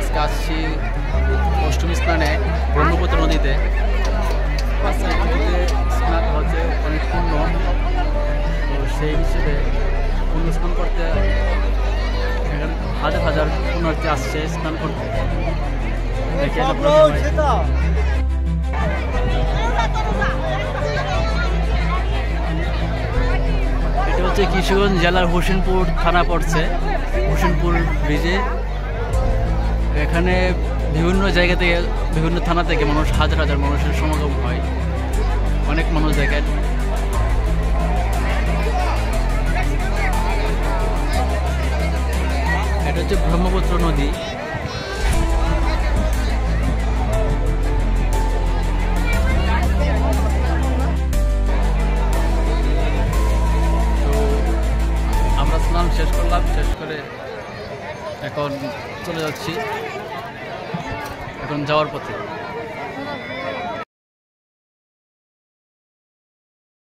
আজকে আসছি অষ্টমী স্নানে ব্রহ্মপুত্র নদীতে। স্নান হচ্ছে অনেক পূর্ণ, তো সেই হিসেবে পুণ্য স্নান করতে এখানে হাজার হাজার পুণ্যার্থী আসছে স্নান করতে। এটা হচ্ছে কিশোরগঞ্জ জেলার হোসেনপুর থানা পড়ছে, হোসেনপুর ব্রিজে। এখানে বিভিন্ন জায়গা থেকে, বিভিন্ন থানা থেকে মানুষ, হাজার হাজার মানুষের সমাগম হয়, অনেক মানুষ দেখেন। এটা হচ্ছে ব্রহ্মপুত্র নদী। তো আমরা স্নান শেষ করলাম, শেষ করে এখন চলে যাচ্ছি, এখন যাওয়ার পথে।